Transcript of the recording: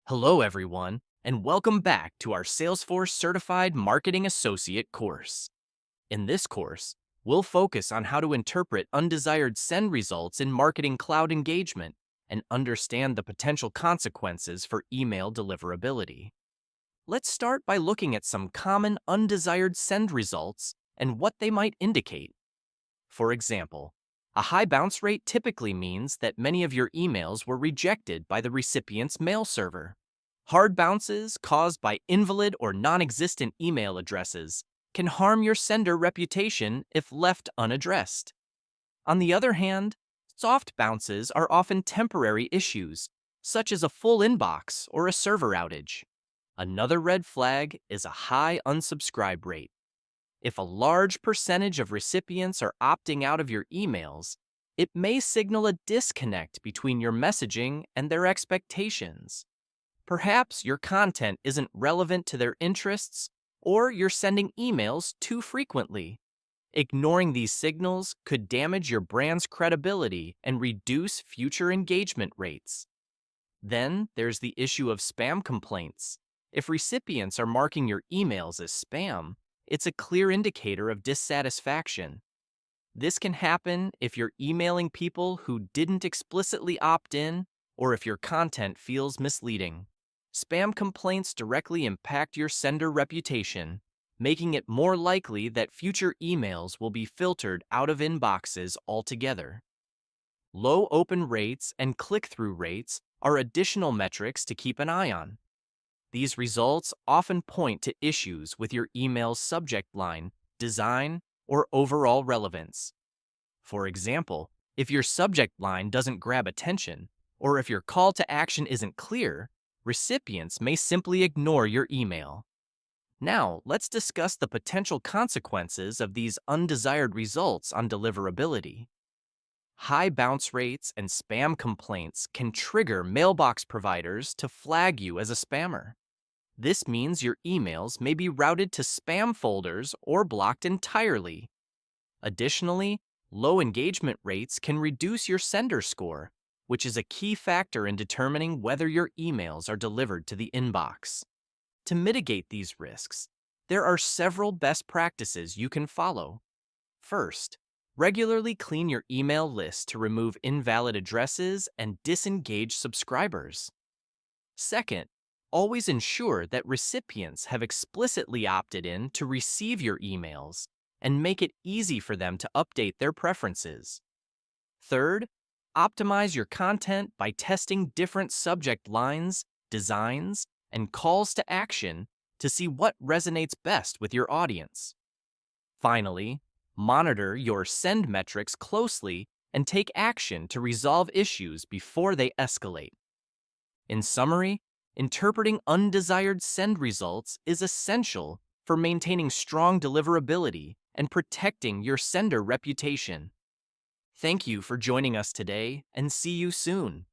Hello, everyone, and welcome back to our Salesforce Certified Marketing Associate course. In this course, we'll focus on how to interpret undesired send results in marketing cloud engagement and understand the potential consequences for email deliverability. Let's start by looking at some common undesired send results and what they might indicate. For example, a high bounce rate typically means that many of your emails were rejected by the recipient's mail server. Hard bounces caused by invalid or non-existent email addresses can harm your sender reputation if left unaddressed. On the other hand, soft bounces are often temporary issues, such as a full inbox or a server outage. Another red flag is a high unsubscribe rate. If a large percentage of recipients are opting out of your emails, it may signal a disconnect between your messaging and their expectations. Perhaps your content isn't relevant to their interests, or you're sending emails too frequently. Ignoring these signals could damage your brand's credibility and reduce future engagement rates. Then there's the issue of spam complaints. If recipients are marking your emails as spam, it's a clear indicator of dissatisfaction. This can happen if you're emailing people who didn't explicitly opt in or if your content feels misleading. Spam complaints directly impact your sender reputation, making it more likely that future emails will be filtered out of inboxes altogether. Low open rates and click-through rates are additional metrics to keep an eye on. These results often point to issues with your email's subject line, design, or overall relevance. For example, if your subject line doesn't grab attention, or if your call to action isn't clear, recipients may simply ignore your email. Now, let's discuss the potential consequences of these undesired results on deliverability. High bounce rates and spam complaints can trigger mailbox providers to flag you as a spammer. This means your emails may be routed to spam folders or blocked entirely. Additionally, low engagement rates can reduce your sender score, which is a key factor in determining whether your emails are delivered to the inbox. To mitigate these risks, there are several best practices you can follow. First, regularly clean your email list to remove invalid addresses and disengage subscribers. Second, always ensure that recipients have explicitly opted in to receive your emails and make it easy for them to update their preferences. Third, optimize your content by testing different subject lines, designs, and calls to action to see what resonates best with your audience. Finally, monitor your send metrics closely and take action to resolve issues before they escalate. In summary, interpreting undesired send results is essential for maintaining strong deliverability and protecting your sender reputation. Thank you for joining us today, and see you soon.